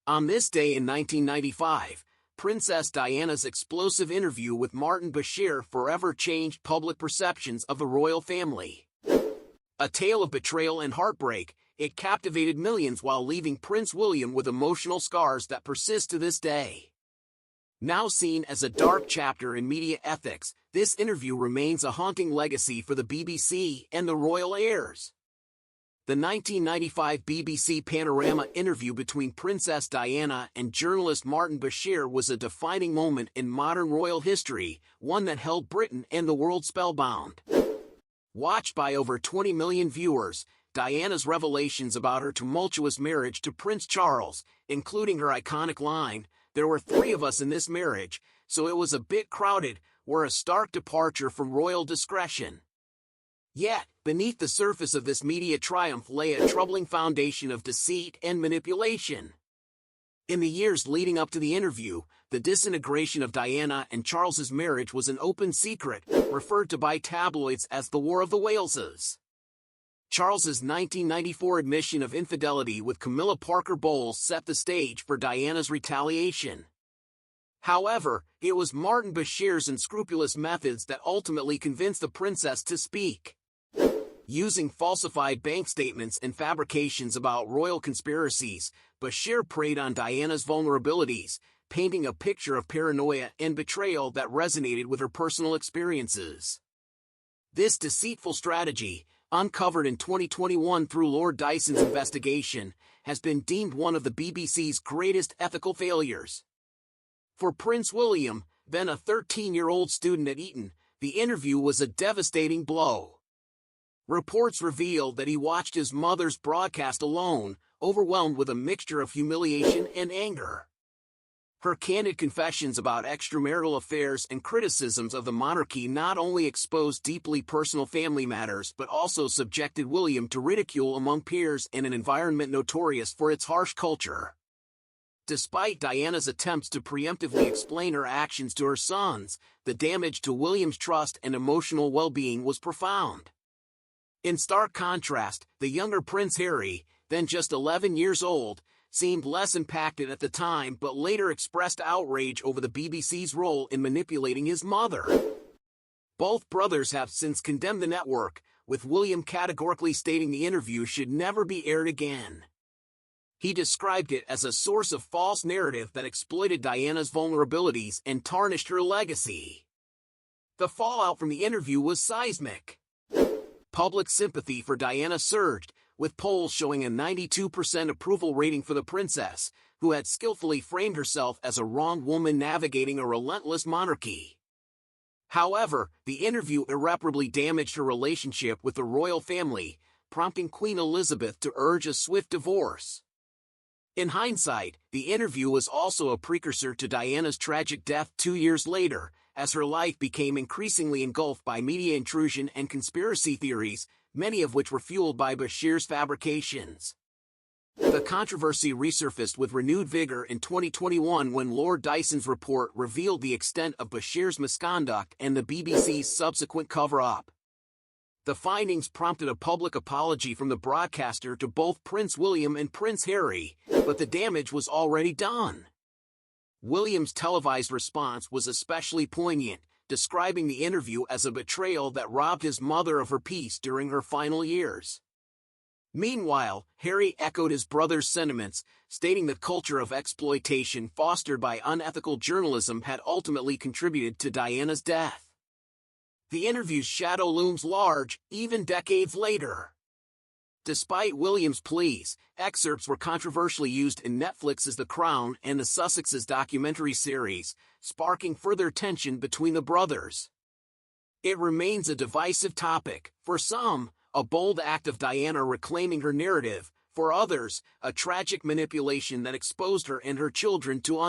On this day in 1995, Princess Diana's explosive interview with Martin Bashir forever changed public perceptions of the royal family. A tale of betrayal and heartbreak, it captivated millions while leaving Prince William with emotional scars that persist to this day. Now seen as a dark chapter in media ethics, this interview remains a haunting legacy for the BBC and the royal heirs. The 1995 BBC Panorama interview between Princess Diana and journalist Martin Bashir was a defining moment in modern royal history, one that held Britain and the world spellbound. Watched by over 20 million viewers, Diana's revelations about her tumultuous marriage to Prince Charles, including her iconic line, "There were three of us in this marriage, so it was a bit crowded," were a stark departure from royal discretion. Yet, beneath the surface of this media triumph lay a troubling foundation of deceit and manipulation. In the years leading up to the interview, the disintegration of Diana and Charles's marriage was an open secret, referred to by tabloids as the War of the Waleses. Charles's 1994 admission of infidelity with Camilla Parker Bowles set the stage for Diana's retaliation. However, it was Martin Bashir's unscrupulous methods that ultimately convinced the princess to speak. Using falsified bank statements and fabrications about royal conspiracies, Bashir preyed on Diana's vulnerabilities, painting a picture of paranoia and betrayal that resonated with her personal experiences. This deceitful strategy, uncovered in 2021 through Lord Dyson's investigation, has been deemed one of the BBC's greatest ethical failures. For Prince William, then a 13-year-old student at Eton, the interview was a devastating blow. Reports reveal that he watched his mother's broadcast alone, overwhelmed with a mixture of humiliation and anger. Her candid confessions about extramarital affairs and criticisms of the monarchy not only exposed deeply personal family matters but also subjected William to ridicule among peers in an environment notorious for its harsh culture. Despite Diana's attempts to preemptively explain her actions to her sons, the damage to William's trust and emotional well-being was profound. In stark contrast, the younger Prince Harry, then just 11 years old, seemed less impacted at the time but later expressed outrage over the BBC's role in manipulating his mother. Both brothers have since condemned the network, with William categorically stating the interview should never be aired again. He described it as a source of false narrative that exploited Diana's vulnerabilities and tarnished her legacy. The fallout from the interview was seismic. Public sympathy for Diana surged, with polls showing a 92% approval rating for the princess, who had skillfully framed herself as a wronged woman navigating a relentless monarchy. However, the interview irreparably damaged her relationship with the royal family, prompting Queen Elizabeth to urge a swift divorce. In hindsight, the interview was also a precursor to Diana's tragic death 2 years later, as her life became increasingly engulfed by media intrusion and conspiracy theories, many of which were fueled by Bashir's fabrications. The controversy resurfaced with renewed vigor in 2021 when Lord Dyson's report revealed the extent of Bashir's misconduct and the BBC's subsequent cover-up. The findings prompted a public apology from the broadcaster to both Prince William and Prince Harry, but the damage was already done. William's televised response was especially poignant, describing the interview as a betrayal that robbed his mother of her peace during her final years. Meanwhile, Harry echoed his brother's sentiments, stating the culture of exploitation fostered by unethical journalism had ultimately contributed to Diana's death. The interview's shadow looms large, even decades later. Despite William's pleas, excerpts were controversially used in Netflix's The Crown and the Sussex's documentary series, sparking further tension between the brothers. It remains a divisive topic. For some, a bold act of Diana reclaiming her narrative; for others, a tragic manipulation that exposed her and her children to